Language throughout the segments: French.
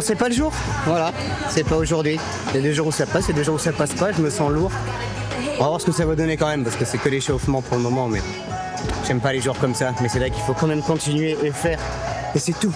c'est pas le jour. Voilà, c'est pas aujourd'hui. Il y a des jours où ça passe, il y a des jours où ça passe pas, je me sens lourd. On va voir ce que ça va donner quand même, parce que c'est que l'échauffement pour le moment, mais j'aime pas les jours comme ça. Mais c'est là qu'il faut quand même continuer et faire, et c'est tout.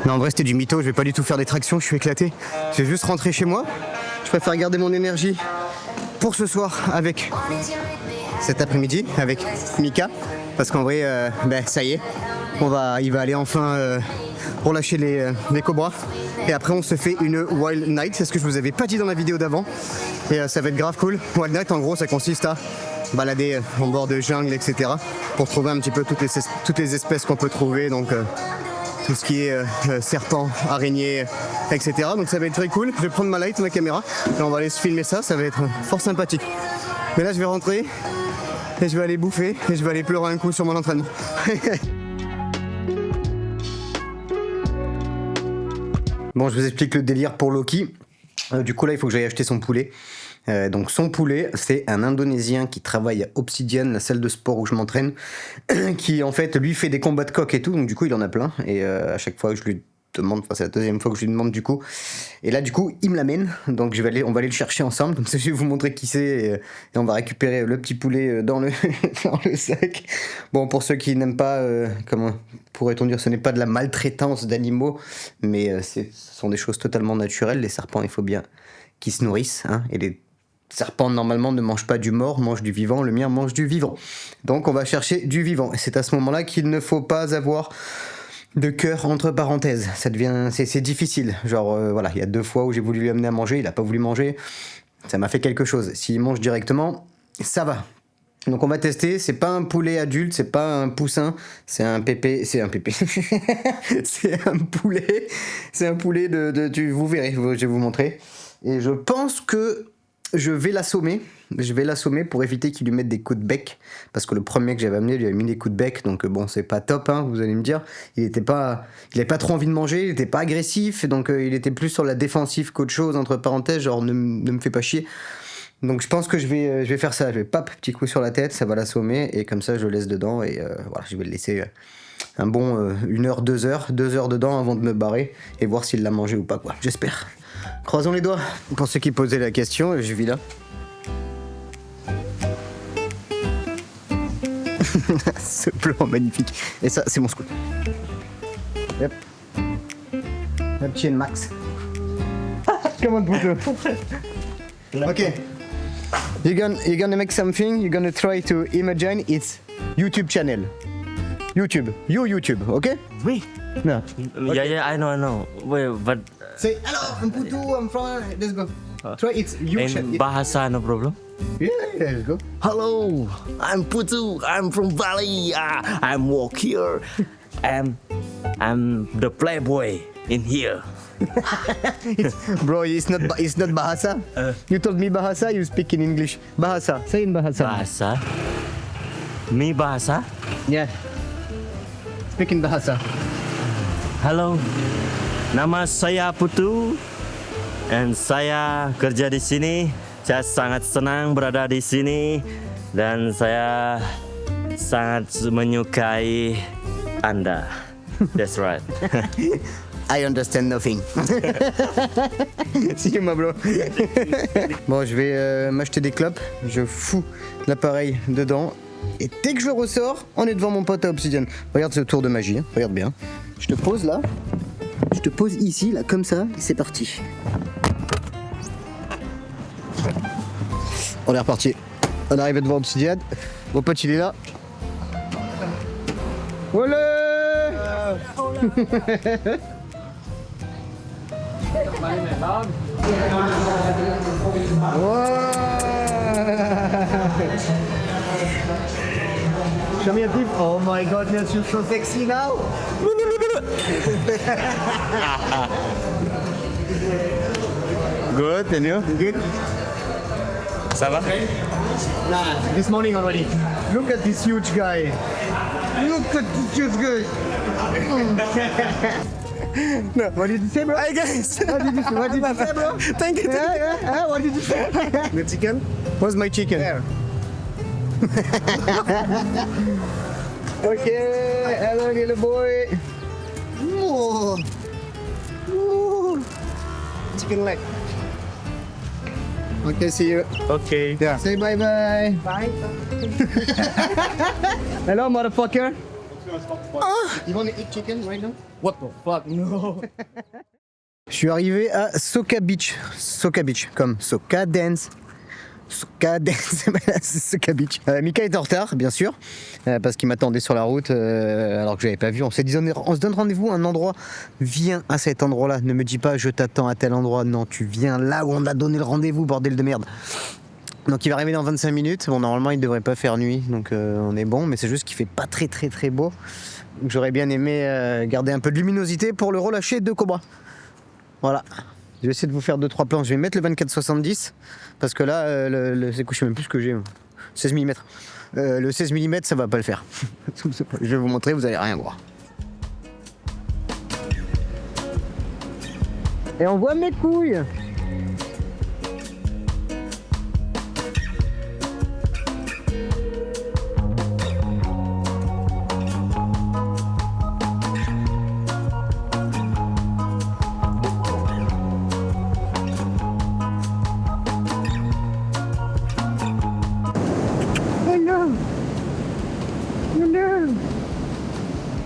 Non, en vrai, c'était du mytho, je vais pas du tout faire des tractions, je suis éclaté. Je vais juste rentrer chez moi. Je préfère garder mon énergie pour ce soir avec cet après-midi, avec Mika. Parce qu'en vrai, ça y est, il va aller enfin relâcher les cobras. Et après, on se fait une Wild Night, c'est ce que je vous avais pas dit dans la vidéo d'avant. Et ça va être grave cool. Wild Night, en gros, ça consiste à balader en bord de jungle, etc. pour trouver un petit peu toutes les espèces qu'on peut trouver. Donc, tout ce qui est serpents, araignées, etc. Donc ça va être très cool. Je vais prendre ma light, ma caméra, et on va aller se filmer ça, ça va être fort sympathique. Mais là je vais rentrer, et je vais aller bouffer, et je vais aller pleurer un coup sur mon entraînement. Bon, je vous explique le délire pour Loki. Du coup là il faut que j'aille acheter son poulet. Donc son poulet, c'est un Indonésien qui travaille à Obsidian, la salle de sport où je m'entraîne, qui en fait lui fait des combats de coq et tout, donc du coup il en a plein, et à chaque fois que je lui demande, enfin c'est la deuxième fois que je lui demande du coup, et là du coup il me l'amène, donc on va aller le chercher ensemble, comme ça je vais vous montrer qui c'est, et on va récupérer le petit poulet dans le, dans le sac. Bon, pour ceux qui n'aiment pas, comment pourrait-on dire, ce n'est pas de la maltraitance d'animaux, mais ce sont des choses totalement naturelles. Les serpents, il faut bien qu'ils se nourrissent, hein, et les serpents normalement ne mangent pas du mort, mangent du vivant, le mien mange du vivant. Donc on va chercher du vivant. Et c'est à ce moment-là qu'il ne faut pas avoir de cœur entre parenthèses. Ça devient, c'est difficile. Genre voilà, il y a 2 fois où j'ai voulu lui amener à manger, il a pas voulu manger. Ça m'a fait quelque chose. S'il mange directement, ça va. Donc on va tester, c'est pas un poulet adulte, c'est pas un poussin, c'est un pépé, c'est un poulet de vous verrez, je vais vous montrer. Et je pense que je vais l'assommer pour éviter qu'il lui mette des coups de bec, parce que le premier que j'avais amené lui avait mis des coups de bec, donc bon, c'est pas top, hein, vous allez me dire. Il avait pas trop envie de manger, il était pas agressif, donc il était plus sur la défensive qu'autre chose, entre parenthèses, genre ne me fais pas chier. Donc je pense que je vais faire ça, je vais petit coup sur la tête, ça va l'assommer, et comme ça je le laisse dedans, et voilà, je vais le laisser un bon 1 heure, 2 heures dedans avant de me barrer, et voir s'il l'a mangé ou pas, quoi, j'espère. Croisons les doigts. Pour ceux qui posaient la question, je vis là. Ce plan magnifique. Et ça, c'est mon scout. Yep. Un petit Max. Comment te Ok. You're gonna make something. You're gonna try to imagine it's YouTube channel. YouTube. Your YouTube, okay? Me? No. Yeah, I know. Wait, but Say hello, I'm Putu, I'm from. Let's go. Try it's you. in Bahasa, no problem. Yeah, let's go. Hello, I'm Putu. I'm from Bali. I'm walk here. I'm the playboy in here. Bro, it's not Bahasa. You told me Bahasa, you speak in English. Bahasa, say in Bahasa. Bahasa. Me Bahasa. Yeah. Speak in Bahasa. Halo, nama saya Putu, dan saya kerja di sini Saya sangat senang berada di sini dan saya sangat menyukai Anda. That's right. I understand nothing. Si, ma bro. Bon, je vais m'acheter des clopes. Je fous l'appareil dedans. Et dès que je le ressors, on est devant mon pote à Obsidian. Regarde ce tour de magie, hein. Regarde bien. Je te pose là. Je te pose ici, là, comme ça. Et c'est parti. On est reparti. On arrive devant Obsidian. Mon pote, il est là. Voilà. Show me a tip. Oh my goodness, you're so sexy now. Good, and you? Good? Ça va? Nah, this morning already. Look at this huge guy. Look at this huge guy. No, what did you say, bro? Hi guys. What did you say, bro? Thank you. What did you say? The chicken? Where's my chicken? There. Okay, hello little boy. Oh. Oh. Chicken leg. Okay, see you. Okay. Yeah. Say bye bye. Bye. Hello, motherfucker. You want to eat chicken right now? What the fuck? No. Je suis arrivé à Soka Beach. Soka Beach, comme Soka Dance. Soka Dance, voilà, c'est Soka Beach. Mika est en retard, bien sûr, parce qu'il m'attendait sur la route alors que je l'avais pas vu. On s'est dit, on se donne rendez-vous à un endroit. Viens à cet endroit-là. Ne me dis pas, je t'attends à tel endroit. Non, tu viens là où on a donné le rendez-vous, bordel de merde. Donc il va arriver dans 25 minutes. Bon, normalement, il devrait pas faire nuit, donc on est bon, mais c'est juste qu'il fait pas très très très beau. Donc j'aurais bien aimé garder un peu de luminosité pour le relâcher de Cobra. Voilà. Je vais essayer de vous faire 2-3 plans. Je vais mettre le 24-70 parce que là, c'est quoi, je sais même plus ce que j'ai. 16 mm. Le 16 mm, ça va pas le faire. Je vais vous montrer, vous allez rien voir. Et on voit mes couilles.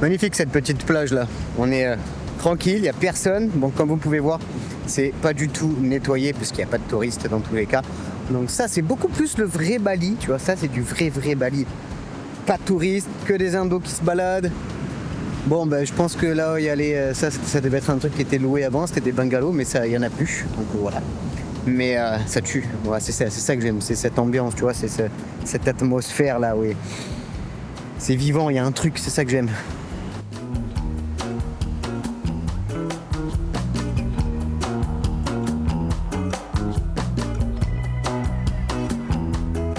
Magnifique cette petite plage là. On est tranquille, il n'y a personne. Bon, comme vous pouvez voir, c'est pas du tout nettoyé parce qu'il n'y a pas de touristes dans tous les cas. Donc ça, c'est beaucoup plus le vrai Bali. Tu vois, ça c'est du vrai Bali. Pas de touristes, que des indos qui se baladent. Bon, ben je pense que là, il y a les, ça devait être un truc qui était loué avant. C'était des bungalows, mais ça, il y en a plus. Donc voilà. Mais ça tue. Ouais, c'est ça que j'aime. C'est cette ambiance, tu vois, c'est cette atmosphère là. Oui. C'est vivant. Il y a un truc. C'est ça que j'aime.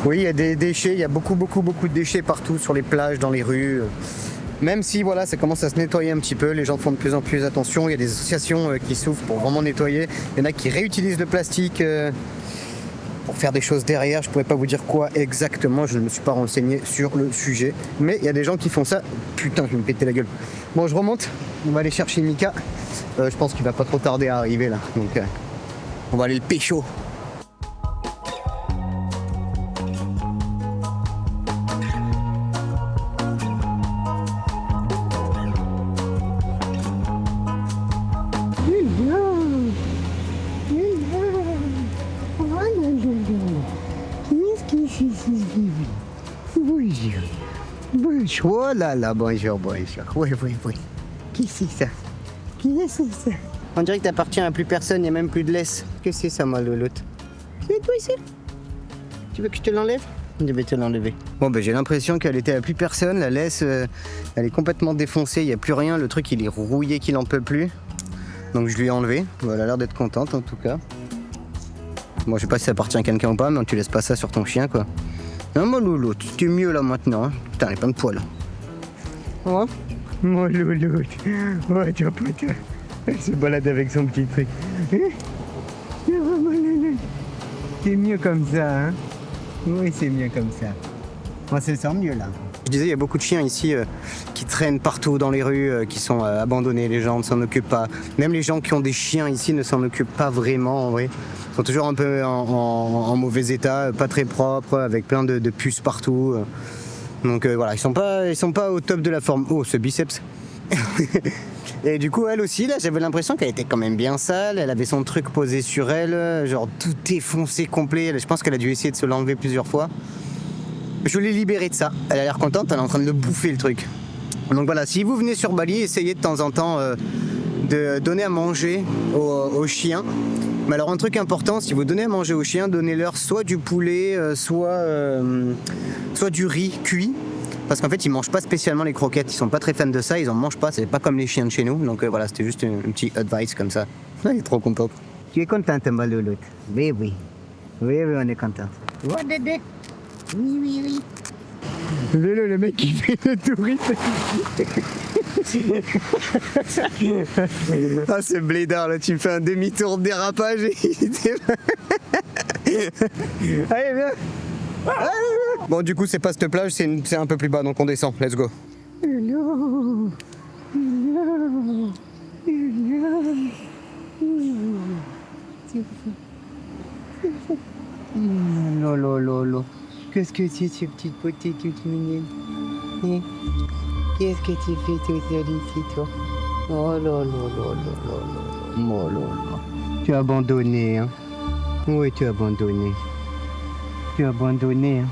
Oui, il y a des déchets, il y a beaucoup de déchets partout sur les plages, dans les rues. Même si voilà, ça commence à se nettoyer un petit peu, les gens font de plus en plus attention. Il y a des associations qui s'ouvrent pour vraiment nettoyer. Il y en a qui réutilisent le plastique pour faire des choses derrière. Je ne pourrais pas vous dire quoi exactement, je ne me suis pas renseigné sur le sujet. Mais il y a des gens qui font ça. Putain, je vais me péter la gueule. Bon, je remonte, on va aller chercher Mika. Je pense qu'il va pas trop tarder à arriver là. Donc on va aller le pécho. Oh là là, bonjour. Oui. Qui c'est ça? On dirait que t'appartiens à plus personne, il n'y a même plus de laisse. Qu'est-ce que c'est ça, moi, l'autre? C'est toi ici? Tu veux que je te l'enlève? Je vais te l'enlever. Bon, ben j'ai l'impression qu'elle était à plus personne. La laisse, elle est complètement défoncée, il n'y a plus rien. Le truc, il est rouillé qu'il n'en peut plus. Donc je lui ai enlevé. Elle a l'air d'être contente, en tout cas. Bon, je sais pas si ça appartient à quelqu'un ou pas, mais tu laisses pas ça sur ton chien, quoi. Non, mon loulou, tu es mieux là maintenant. Hein. Putain, elle est plein de poils. Oh, mon loulou. Ouais, tu vois, putain. Elle se balade avec son petit truc. C'est mieux comme ça, hein. Oui, c'est mieux comme ça. Moi, ça sent mieux là. Je disais, il y a beaucoup de chiens ici qui traînent partout dans les rues, qui sont abandonnés. Les gens ne s'en occupent pas. Même les gens qui ont des chiens ici ne s'en occupent pas vraiment, en vrai. Ils sont toujours un peu en mauvais état, pas très propres, avec plein de puces partout. Donc voilà, ils sont pas au top de la forme. Oh, ce biceps. Et du coup, elle aussi, là, j'avais l'impression qu'elle était quand même bien sale. Elle avait son truc posé sur elle, genre tout défoncé complet. Je pense qu'elle a dû essayer de se l'enlever plusieurs fois. Je l'ai libérée de ça. Elle a l'air contente, elle est en train de le bouffer le truc. Donc voilà, si vous venez sur Bali, essayez de temps en temps de donner à manger aux chiens. Mais alors un truc important, si vous donnez à manger aux chiens, donnez-leur soit du poulet, soit du riz cuit. Parce qu'en fait, ils mangent pas spécialement les croquettes, ils sont pas très fans de ça, ils en mangent pas, c'est pas comme les chiens de chez nous. Donc voilà, c'était juste un petit advice comme ça. Elle est trop contente. Tu es contente, ma louloute? Oui, oui. Oui, oui, on est contente. Ouais, Dédé. Oui, oui, oui. Le mec qui fait le touriste. Ah, ce blédard là, tu fais un demi-tour de dérapage et allez, viens. Bon, du coup, c'est pas cette plage, c'est un peu plus bas, donc on descend. Let's go. Lolo. Qu'est-ce que c'est, ces petites potées toutes mignonnes? Qu'est-ce que tu fais toute seule ici, toi? Oh là. Tu as abandonné, hein? Oui, tu as abandonné. Hein?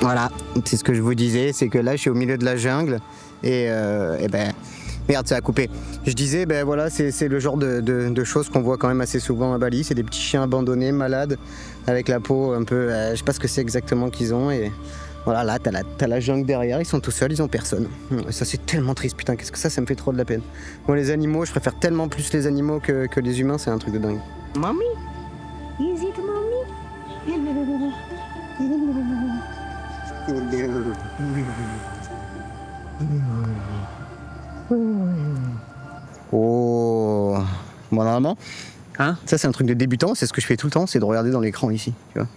Voilà, c'est ce que je vous disais, c'est que là, je suis au milieu de la jungle et ben... Merde, ça a coupé. Je disais, ben voilà, c'est le genre de choses qu'on voit quand même assez souvent à Bali. C'est des petits chiens abandonnés, malades, avec la peau un peu... je sais pas ce que c'est exactement qu'ils ont. Et voilà, là, t'as la jungle derrière, ils sont tout seuls, ils ont personne. Et ça, c'est tellement triste, putain, qu'est-ce que ça me fait trop de la peine. Moi, les animaux, je préfère tellement plus les animaux que les humains, c'est un truc de dingue. Mommy? Is it mommy? Oh, bon, normalement, Hein? ça c'est un truc de débutant, c'est ce que je fais tout le temps, c'est de regarder dans l'écran ici, tu vois.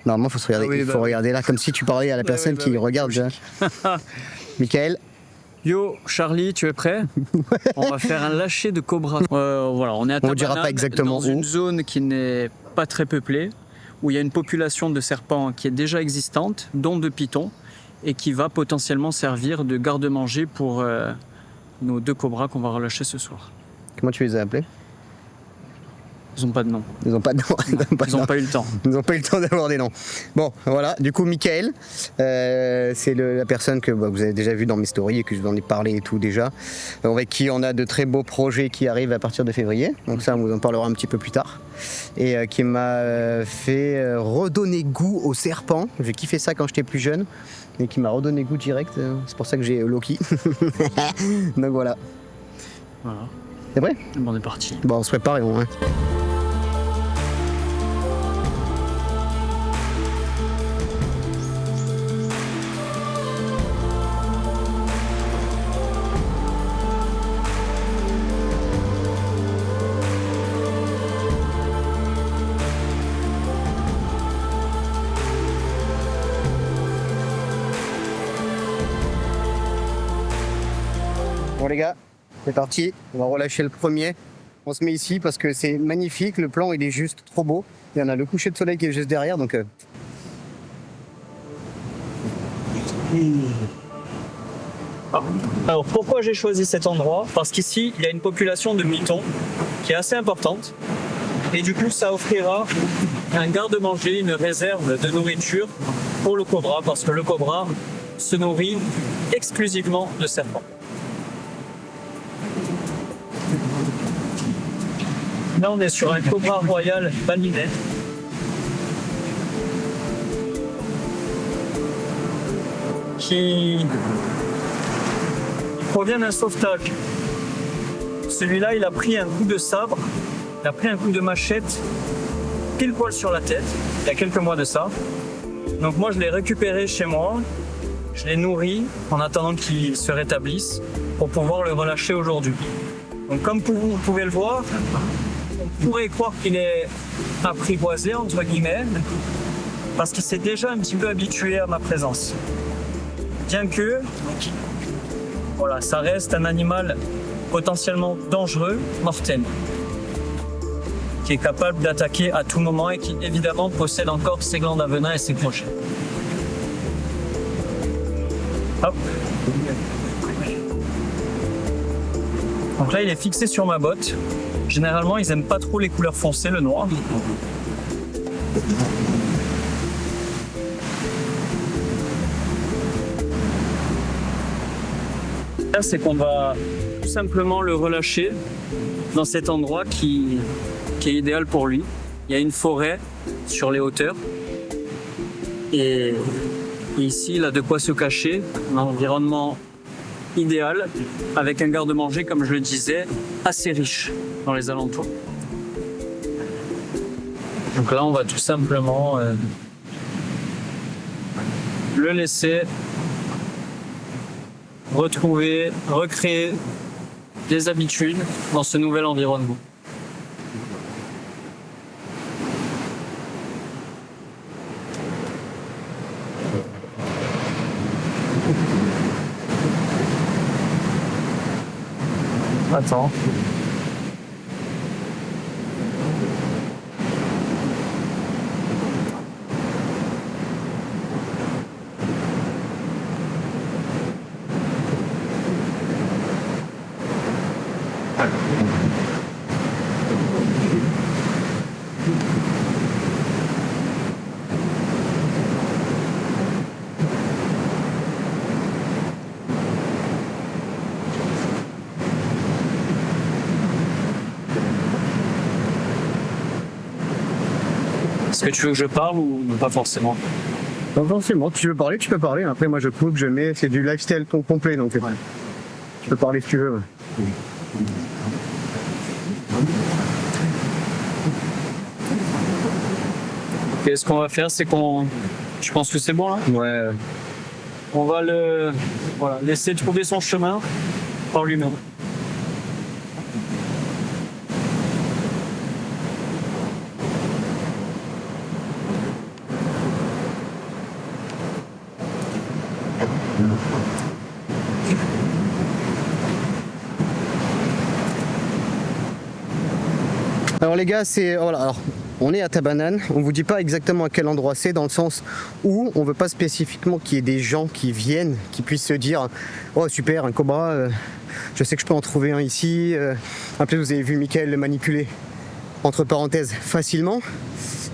Normalement, faut se regarder, regarder là, comme si tu parlais à la personne qui regarde. Michael. Yo, Charlie, tu es prêt? On va faire un lâcher de cobra. Voilà, on est à On ne dira pas exactement dans une zone qui n'est pas très peuplée, où il y a une population de serpents qui est déjà existante, dont de pitons, et qui va potentiellement servir de garde-manger pour nos 2 cobras qu'on va relâcher ce soir. Comment tu les as appelés? Ils n'ont pas de nom. Ils n'ont pas de nom. Ils n'ont pas eu le temps. Ils n'ont pas eu le temps d'avoir des noms. Bon, voilà. Du coup, Michael, c'est la personne que vous avez déjà vue dans mes stories et que je vous en ai parlé et tout déjà. Avec qui on a de très beaux projets qui arrivent à partir de février. Donc ça, on vous en parlera un petit peu plus tard. Et qui m'a fait redonner goût au serpent. J'ai kiffé ça quand j'étais plus jeune. Et qui m'a redonné goût direct. C'est pour ça que j'ai Loki. Donc voilà. Voilà. C'est vrai? Bon, on est parti. Bon, on se prépare et on... Bon les gars, c'est parti, on va relâcher le premier. On se met ici parce que c'est magnifique, le plan il est juste trop beau. Il y en a le coucher de soleil qui est juste derrière, donc... Alors pourquoi j'ai choisi cet endroit? Parce qu'ici, il y a une population de pitons qui est assez importante. Et du coup, ça offrira un garde-manger, une réserve de nourriture pour le cobra, parce que le cobra se nourrit exclusivement de serpents. Là, on est sur un cobra royal balinais. Qui provient d'un sauvetage. Celui-là, il a pris un coup de sabre, il a pris un coup de machette, pile poil sur la tête, il y a quelques mois de ça. Donc moi, je l'ai récupéré chez moi, je l'ai nourri en attendant qu'il se rétablisse pour pouvoir le relâcher aujourd'hui. Donc comme vous pouvez le voir, on pourrait croire qu'il est apprivoisé, entre guillemets, parce qu'il s'est déjà un petit peu habitué à ma présence. Bien que, voilà, ça reste un animal potentiellement dangereux, mortel, qui est capable d'attaquer à tout moment et qui évidemment possède encore ses glandes à venin et ses crochets. Hop. Donc là, il est fixé sur ma botte. Généralement, ils n'aiment pas trop les couleurs foncées, le noir. Là, c'est qu'on va tout simplement le relâcher dans cet endroit qui est idéal pour lui. Il y a une forêt sur les hauteurs. Et ici, il a de quoi se cacher, un environnement idéal, avec un garde-manger, comme je le disais, assez riche dans les alentours. Donc là, on va tout simplement le laisser recréer des habitudes dans ce nouvel environnement. Attends. Est-ce que tu veux que je parle ou pas forcément? Pas forcément, tu veux parler, tu peux parler. Après, moi, je coupe, je mets, c'est du lifestyle complet, donc ouais. Tu peux parler si tu veux. Ouais. Okay, ce qu'on va faire, c'est qu'on... Je pense que c'est bon, là? Ouais. On va le laisser trouver son chemin par lui-même. Alors les gars, voilà, alors, on est à Tabanan, on vous dit pas exactement à quel endroit c'est, dans le sens où on veut pas spécifiquement qu'il y ait des gens qui viennent, qui puissent se dire oh super, un cobra, je sais que je peux en trouver un ici. Après vous avez vu Mickaël le manipuler entre parenthèses facilement,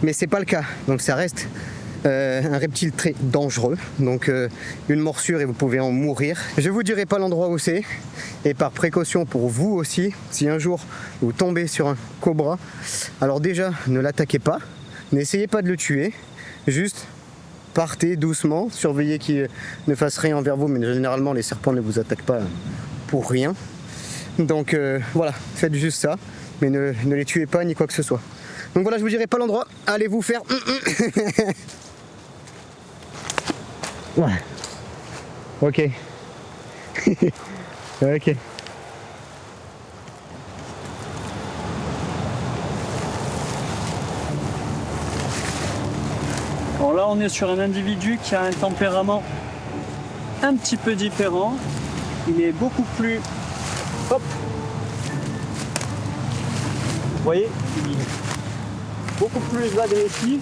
mais c'est pas le cas, donc ça reste un reptile très dangereux, donc une morsure et vous pouvez en mourir. Je vous dirai pas l'endroit où c'est, et par précaution pour vous aussi, si un jour vous tombez sur un cobra, alors déjà ne l'attaquez pas, n'essayez pas de le tuer, juste partez doucement, surveillez qu'il ne fasse rien envers vous, mais généralement les serpents ne vous attaquent pas pour rien, donc voilà, faites juste ça, mais ne les tuez pas ni quoi que ce soit. Donc voilà, je vous dirai pas l'endroit, allez vous faire ouais. Ok. Ok. Alors là, on est sur un individu qui a un tempérament un petit peu différent. Il est beaucoup plus... Hop. Vous voyez, il est beaucoup plus agressif.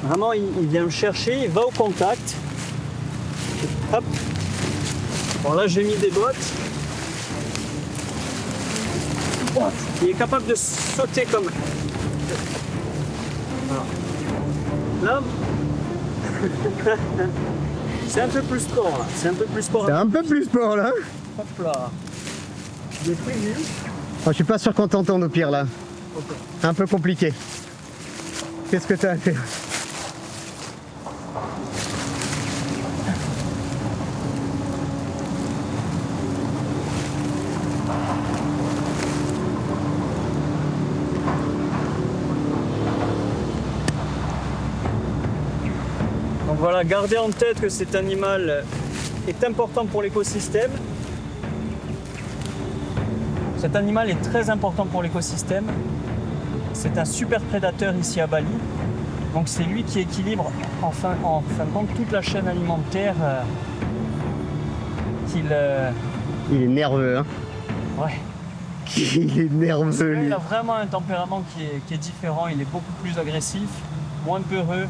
Vraiment, il vient me chercher, il va au contact. Hop. Bon, là, j'ai mis des bottes. Il est capable de sauter comme... Voilà. Là, c'est un peu plus sport, là. C'est un peu plus sport. C'est un peu plus sport, là. Hop là. Il est prévu. Oh, je suis pas sûr qu'on t'entende au pire, là. Okay. Un peu compliqué. Qu'est-ce que tu as à faire? Donc voilà, gardez en tête que cet animal est important pour l'écosystème. Cet animal est très important pour l'écosystème. C'est un super prédateur ici à Bali. Donc c'est lui qui équilibre en fin de compte toute la chaîne alimentaire Il est nerveux, hein. Ouais. Il est nerveux, lui. Il a vraiment un tempérament qui est différent. Il est beaucoup plus agressif, moins peureux.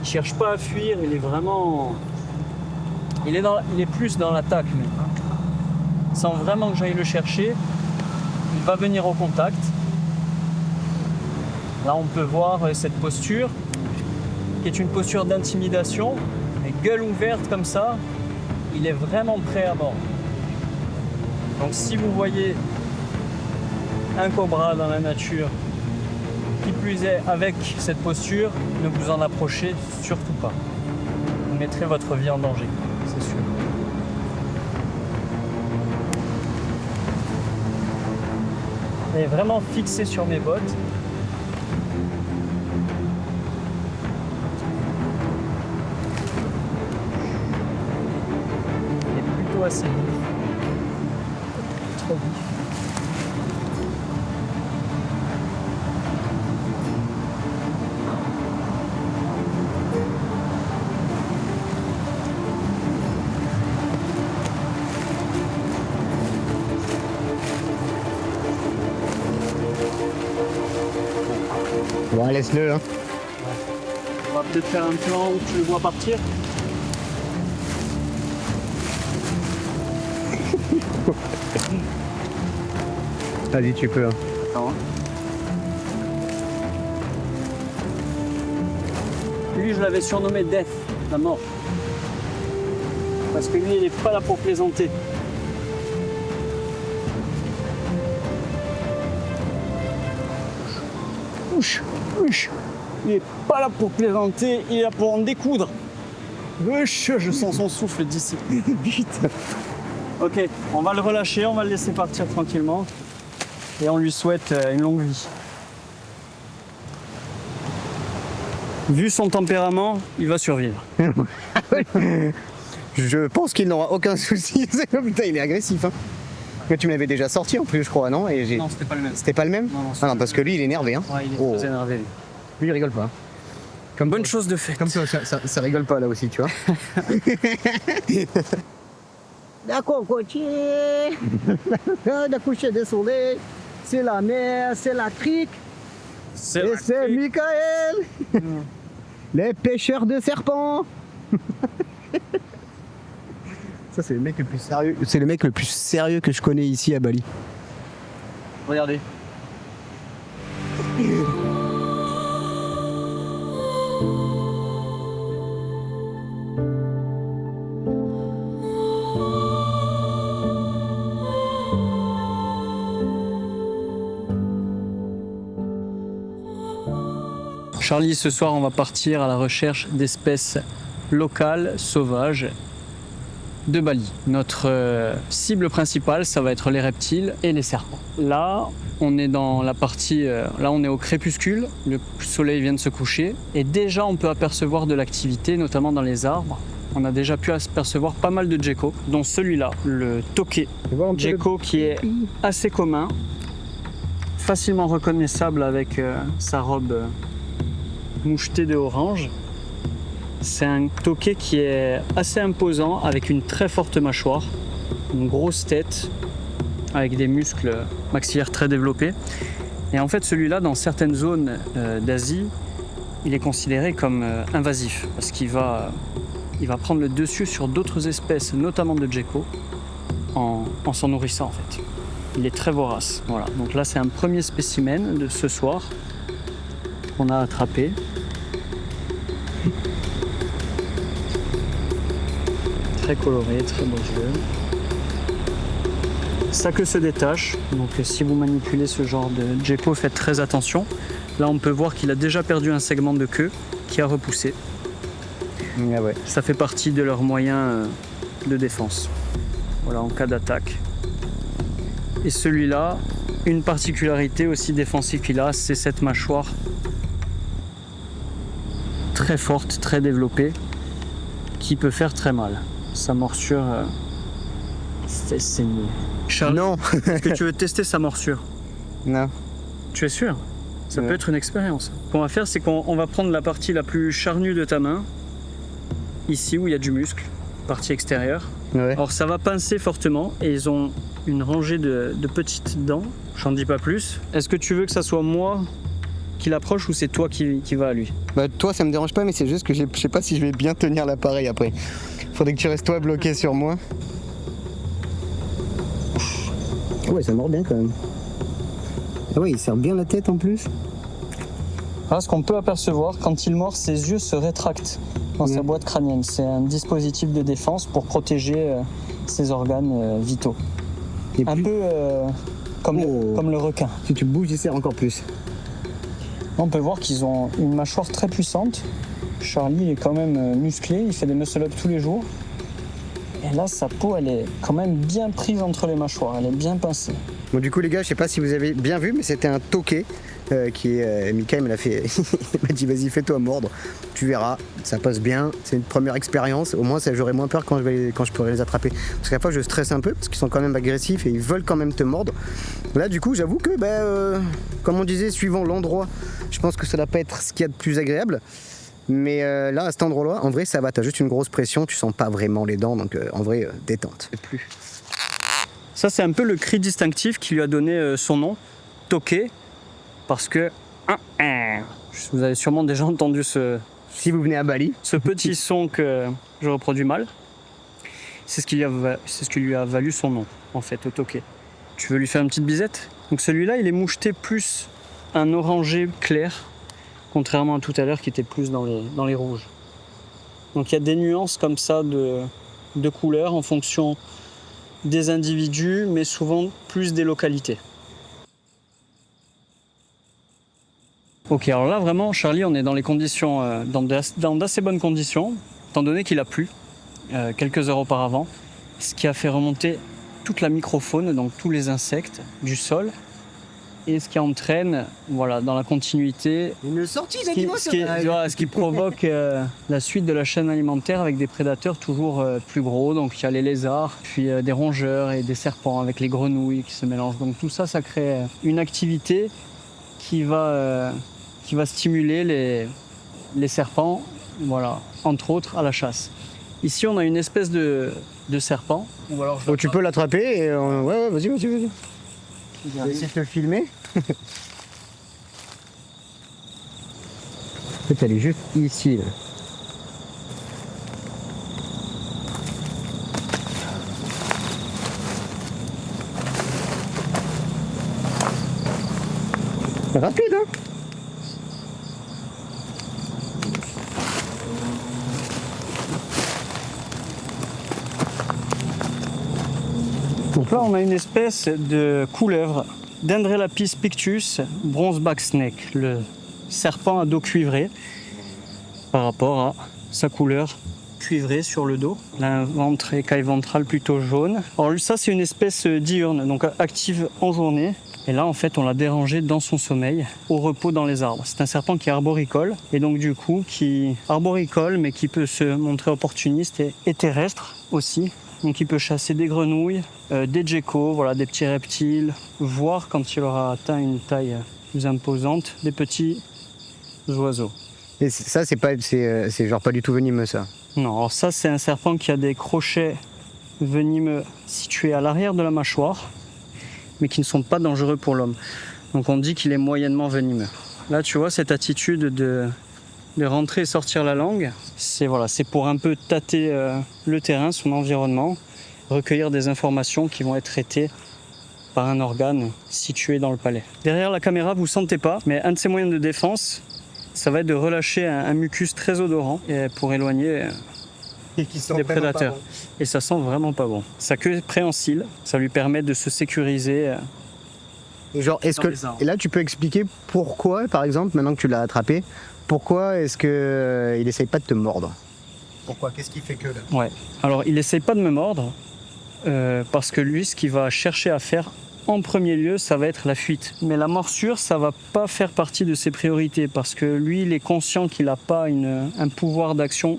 Il cherche pas à fuir. Il est vraiment... Il est plus dans l'attaque. Mais sans vraiment que j'aille le chercher, il va venir au contact. Là, on peut voir cette posture, qui est une posture d'intimidation. Et gueule ouverte comme ça, il est vraiment prêt à mordre. Donc si vous voyez un cobra dans la nature, qui plus est avec cette posture, ne vous en approchez surtout pas. Vous mettrez votre vie en danger, c'est sûr. Il est vraiment fixé sur mes bottes. Il est plutôt assez vif. Trop vif. Bon, laisse-le, hein. On va peut-être faire un plan où tu le vois partir. Vas-y, tu peux. Hein. Attends. Lui, je l'avais surnommé Death, la mort. Parce que lui, il n'est pas là pour plaisanter. Il n'est pas là pour plaisanter, il est là pour en découdre. Je sens son souffle d'ici. Putain. Ok, on va le relâcher, on va le laisser partir tranquillement. Et on lui souhaite une longue vie. Vu son tempérament, il va survivre. Je pense qu'il n'aura aucun souci. Putain, il est agressif, hein. Mais tu me l'avais déjà sorti en plus, je crois, non? Non, c'était pas le même. C'était pas le même? Non, parce que lui, il est énervé, hein. Ouais, il est très énervé. Lui. Lui, il rigole pas. Comme Bonne chose de fait. Comme toi, ça rigole pas là aussi, tu vois. D'accord, côtier. De coucher de soleil. C'est la mer, c'est la crique. Et c'est Michael. Les pêcheurs de serpents. Ça, c'est le mec le plus sérieux. C'est le mec le plus sérieux que je connais ici à Bali. Regardez. Charlie, ce soir, on va partir à la recherche d'espèces locales, sauvages, de Bali. Notre cible principale, ça va être les reptiles et les serpents. Là, on est dans la partie, là on est au crépuscule, le soleil vient de se coucher et déjà on peut apercevoir de l'activité, notamment dans les arbres. On a déjà pu apercevoir pas mal de geckos, dont celui-là, le tokay gecko qui est assez commun, facilement reconnaissable avec sa robe mouchetée de orange. C'est un tokay qui est assez imposant, avec une très forte mâchoire, une grosse tête, avec des muscles maxillaires très développés. Et en fait, celui-là, dans certaines zones d'Asie, il est considéré comme invasif, parce qu'il va prendre le dessus sur d'autres espèces, notamment de geckos, en s'en nourrissant en fait. Il est très vorace. Voilà. Donc là, c'est un premier spécimen de ce soir qu'on a attrapé. Très coloré, très beau jeu. Sa queue se détache, donc si vous manipulez ce genre de gecko, faites très attention. Là, on peut voir qu'il a déjà perdu un segment de queue qui a repoussé. Ah ouais. Ça fait partie de leurs moyens de défense. Voilà, en cas d'attaque. Et celui-là, une particularité aussi défensive qu'il a, c'est cette mâchoire très forte, très développée, qui peut faire très mal. Sa morsure fait saigner. Charles, Non. est-ce que tu veux tester sa morsure? Non. Tu es sûr? Ça Ouais. peut être une expérience. Ce qu'on va faire, c'est qu'on va prendre la partie la plus charnue de ta main, ici où il y a du muscle, partie extérieure. Ouais. Alors ça va pincer fortement et ils ont une rangée de petites dents. J'en dis pas plus. Est-ce que tu veux que ça soit moi qui l'approche ou c'est toi qui va à lui? Bah, toi, ça me dérange pas, mais c'est juste que je sais pas si je vais bien tenir l'appareil après. Faudrait que tu restes toi bloqué sur moi. Ah ouais, ça mord bien quand même. Ah ouais, il serre bien la tête en plus. Alors, ce qu'on peut apercevoir, quand il mord, ses yeux se rétractent dans sa boîte crânienne. C'est un dispositif de défense pour protéger ses organes vitaux. Et Un plus- peu comme le requin. Si tu bouges, il serre encore plus. On peut voir qu'ils ont une mâchoire très puissante. Charlie est quand même musclé, il fait des muscle-up tous les jours. Et là, sa peau, elle est quand même bien prise entre les mâchoires, elle est bien pincée. Bon, du coup, les gars, je sais pas si vous avez bien vu, mais c'était un toqué qui est. Mika, il me l'a fait. Il m'a dit, vas-y, fais-toi mordre. Tu verras, ça passe bien. C'est une première expérience. Au moins, j'aurai moins peur quand je pourrai les attraper. Parce qu'à la fois, je stresse un peu parce qu'ils sont quand même agressifs et ils veulent quand même te mordre. Là, du coup, j'avoue que, comme on disait, suivant l'endroit, je pense que ça doit pas être ce qu'il y a de plus agréable. Mais là, à cet endroit-là, en vrai, ça va. T'as juste une grosse pression, tu sens pas vraiment les dents. Donc, en vrai, détente. Plus. Ça, c'est un peu le cri distinctif qui lui a donné son nom, toqué, parce que vous avez sûrement déjà entendu Si vous venez à Bali, ce petit son que je reproduis mal. C'est ce qui lui a valu son nom, en fait, au toqué. Tu veux lui faire une petite bisette? Donc celui-là, il est moucheté plus un orangé clair, contrairement à tout à l'heure qui était plus dans les rouges. Donc il y a des nuances comme ça de couleurs en fonction des individus, mais souvent plus des localités. Ok, alors là vraiment, Charlie, on est dans les conditions, dans d'assez bonnes conditions, étant donné qu'il a plu quelques heures auparavant, ce qui a fait remonter toute la microfaune, donc tous les insectes du sol, et ce qui entraîne, voilà, dans la continuité, une sortie ce qui provoque la suite de la chaîne alimentaire avec des prédateurs toujours plus gros. Donc il y a les lézards, puis des rongeurs et des serpents avec les grenouilles qui se mélangent. Donc tout ça, ça crée une activité qui va stimuler les serpents, voilà, entre autres à la chasse. Ici, on a une espèce de serpent. Ou alors tu peux l'attraper et ouais, vas-y. Je vais essayer de te le filmer. En fait, elle est juste ici. Là. Rapide, hein? Donc là, on a une espèce de couleuvre, Dendrelapis pictus bronzeback snake, le serpent à dos cuivré, par rapport à sa couleur cuivrée sur le dos. Un ventre et écaille ventrale plutôt jaune. Alors ça, c'est une espèce diurne, donc active en journée. Et là, en fait, on l'a dérangé dans son sommeil, au repos dans les arbres. C'est un serpent qui est arboricole, et donc du coup, qui arboricole, mais qui peut se montrer opportuniste et terrestre aussi. Donc il peut chasser des grenouilles, des geckos, voilà, des petits reptiles, voire quand il aura atteint une taille plus imposante, des petits oiseaux. Et ça, c'est genre pas du tout venimeux, ça. Non, alors ça c'est un serpent qui a des crochets venimeux situés à l'arrière de la mâchoire, mais qui ne sont pas dangereux pour l'homme. Donc on dit qu'il est moyennement venimeux. Là tu vois cette attitude de rentrer et sortir la langue, c'est pour un peu tâter le terrain, son environnement, recueillir des informations qui vont être traitées par un organe situé dans le palais. Derrière la caméra, vous ne sentez pas, mais un de ses moyens de défense, ça va être de relâcher un mucus très odorant pour éloigner des prédateurs. Et ça sent vraiment pas bon. Sa queue est préhensile, ça lui permet de se sécuriser. Et genre, et là, tu peux expliquer pourquoi, par exemple, maintenant que tu l'as attrapé, pourquoi est-ce que il essaye pas de te mordre? Pourquoi? Qu'est-ce qui fait que là? Ouais. Alors, il essaye pas de me mordre parce que lui, ce qu'il va chercher à faire en premier lieu, ça va être la fuite. Mais la morsure, ça va pas faire partie de ses priorités parce que lui, il est conscient qu'il n'a pas un pouvoir d'action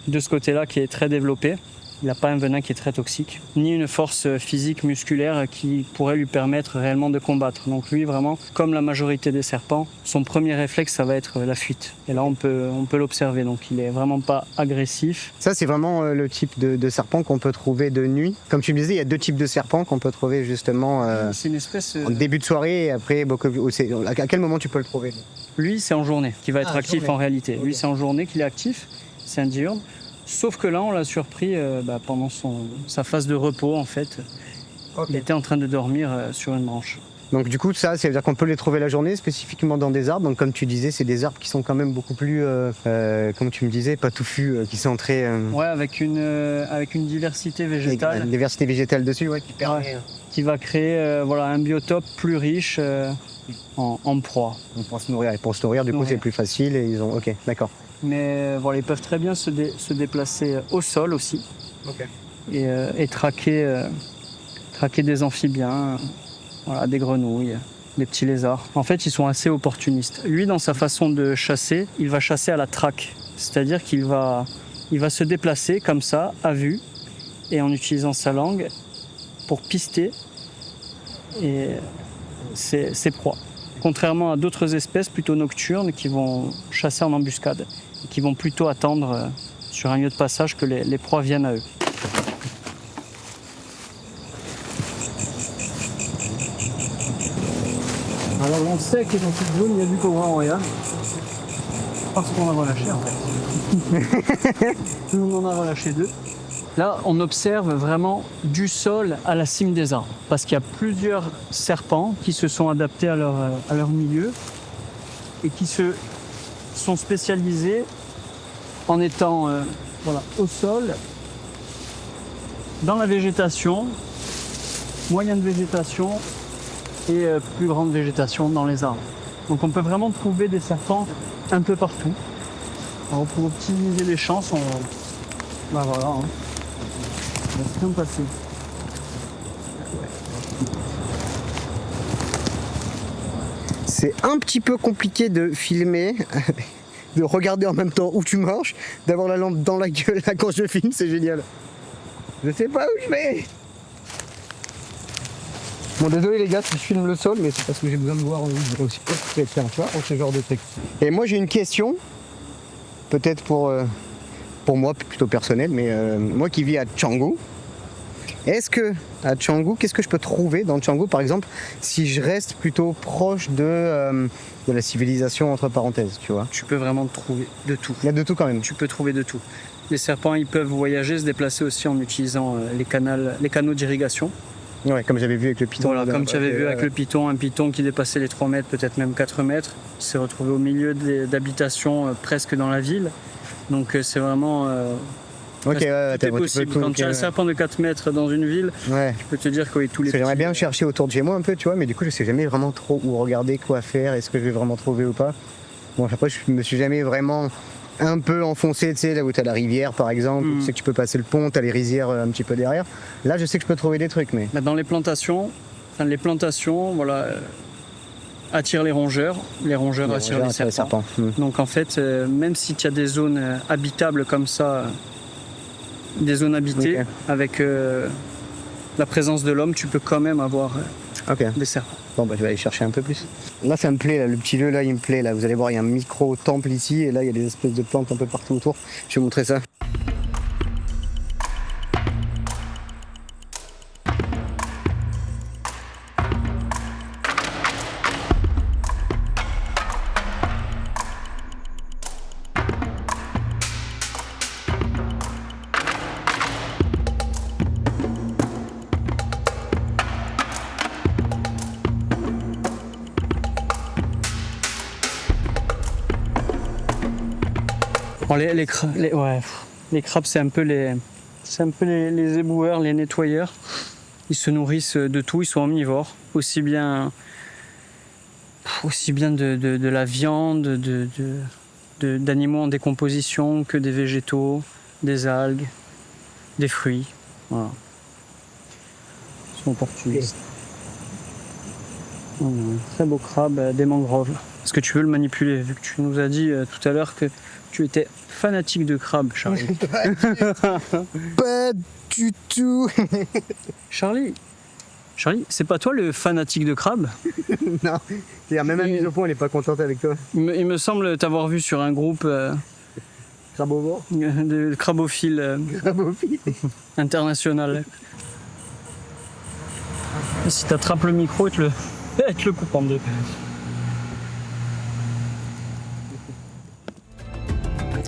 de ce côté-là qui est très développé. Il n'a pas un venin qui est très toxique, ni une force physique musculaire qui pourrait lui permettre réellement de combattre. Donc lui, vraiment, comme la majorité des serpents, son premier réflexe, ça va être la fuite. Et là, on peut l'observer, donc il est vraiment pas agressif. Ça, c'est vraiment le type de serpent qu'on peut trouver de nuit. Comme tu me disais, il y a 2 types de serpents qu'on peut trouver justement C'est une espèce... en début de soirée et après, à quel moment tu peux le trouver? Lui, c'est en journée qu'il va être actif journée. en réalité. Okay. Lui, c'est en journée qu'il est actif, c'est un diurne. Sauf que là, on l'a surpris pendant sa phase de repos, en fait. Okay. Il était en train de dormir sur une branche. Donc du coup, ça veut dire qu'on peut les trouver la journée, spécifiquement dans des arbres. Donc comme tu disais, c'est des arbres qui sont quand même beaucoup plus, comme tu me disais, pas touffus, qui sont très... Ouais, avec une diversité végétale. Une diversité végétale dessus, ouais, qui permet... Ouais, qui va créer un biotope plus riche en proie. Donc, pour se nourrir. Et pour se nourrir, du coup, c'est plus facile et ils ont... Ok, d'accord. Mais voilà, ils peuvent très bien se déplacer au sol aussi. Ok. Et traquer des amphibiens, des grenouilles, des petits lézards. En fait, ils sont assez opportunistes. Lui, dans sa façon de chasser, il va chasser à la traque. C'est-à-dire qu'il va se déplacer comme ça, à vue, et en utilisant sa langue pour pister ses proies. Contrairement à d'autres espèces plutôt nocturnes qui vont chasser en embuscade, et qui vont plutôt attendre sur un lieu de passage que les proies viennent à eux. Alors on sait que dans cette zone il y a du cobra royal parce qu'on a relâché en fait. Nous on en a relâché 2. Là on observe vraiment du sol à la cime des arbres parce qu'il y a plusieurs serpents qui se sont adaptés à leur milieu et qui se sont spécialisés en étant au sol, dans la végétation, moyenne végétation et plus grande végétation dans les arbres. Donc on peut vraiment trouver des serpents un peu partout. Alors pour optimiser les chances, on va se bien passer. C'est un petit peu compliqué de filmer, de regarder en même temps où tu marches, d'avoir la lampe dans la gueule là quand je filme, c'est génial. Je sais pas où je vais. Bon, désolé les gars si je filme le sol, mais c'est parce que j'ai besoin de voir aussi tiens, tu vois, ce genre de truc. Et moi j'ai une question, peut-être pour moi plutôt personnel, mais moi qui vis à Canggu, est-ce que à Canggu, qu'est-ce que je peux trouver dans Canggu par exemple si je reste plutôt proche de la civilisation entre parenthèses, tu vois? Tu peux vraiment trouver de tout. Il y a de tout quand même. Tu peux trouver de tout. Les serpents, ils peuvent voyager, se déplacer aussi en utilisant les canaux d'irrigation. Ouais, comme j'avais vu avec le python. Voilà, comme tu avais vu avec le python, un python qui dépassait les 3 mètres, peut-être même 4 mètres, il s'est retrouvé au milieu d'habitations presque dans la ville. Donc c'est vraiment Ok, tout est possible. Quand tu as un serpent de 4 mètres dans une ville, tu peux te dire que tous les petits... J'aimerais bien chercher autour de chez moi un peu, tu vois, mais du coup je sais jamais vraiment trop où regarder, quoi faire, est-ce que je vais vraiment trouver ou pas. Bon, après je me suis jamais vraiment un peu enfoncé, tu sais, là où t'as la rivière par exemple, tu sais que tu peux passer le pont, t'as les rizières un petit peu derrière. Là je sais que je peux trouver des trucs, mais... Dans les plantations, attirent les rongeurs attirent les serpents. Donc en fait, même si tu as des zones habitables comme ça, des zones habitées, avec la présence de l'homme, tu peux quand même avoir des serpents. Bon bah je vais aller chercher un peu plus. Là ça me plaît, là, le petit lieu là il me plaît, là vous allez voir il y a un micro temple ici et là il y a des espèces de plantes un peu partout autour. Je vais vous montrer ça. Bon, les crabes, c'est un peu les éboueurs, les nettoyeurs. Ils se nourrissent de tout, ils sont omnivores, aussi bien de la viande, d'animaux en décomposition que des végétaux, des algues, des fruits. Voilà. Ils sont opportunistes. Un très beau crabe des mangroves. Est-ce que tu veux le manipuler, vu que tu nous as dit tout à l'heure que tu étais fanatique de crabe, Charlie. Pas du tout. Charlie, c'est pas toi le fanatique de crabe? Non, c'est-à-dire même Amise au point, elle est pas contente avec toi. Il me semble t'avoir vu sur un groupe Crabovore. de crabophiles Crabophile. international. Et si t'attrapes le micro, il te le coupe en deux.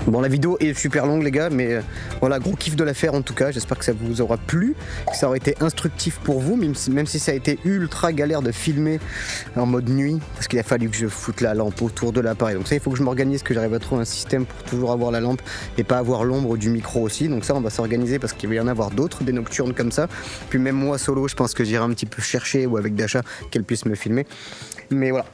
Bon, la vidéo est super longue les gars, mais voilà, gros kiff de la faire en tout cas. J'espère que ça vous aura plu, que ça aura été instructif pour vous, même si ça a été ultra galère de filmer en mode nuit, parce qu'il a fallu que je foute la lampe autour de l'appareil. Donc ça, il faut que je m'organise, que j'arrive à trouver un système pour toujours avoir la lampe et pas avoir l'ombre du micro aussi. Donc ça, on va s'organiser parce qu'il va y en avoir d'autres, des nocturnes comme ça. Puis même moi solo, je pense que j'irai un petit peu chercher, ou avec Dasha, qu'elle puisse me filmer. Mais voilà.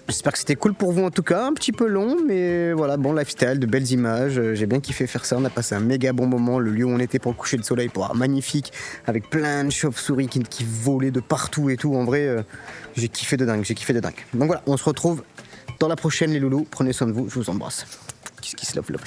J'espère que c'était cool pour vous en tout cas, un petit peu long, mais voilà, bon lifestyle, de belles images, j'ai bien kiffé faire ça, on a passé un méga bon moment, le lieu où on était pour le coucher de soleil, magnifique, avec plein de chauves-souris qui volaient de partout et tout, en vrai, j'ai kiffé de dingue. Donc voilà, on se retrouve dans la prochaine les loulous, prenez soin de vous, je vous embrasse. Kiss kiss love love.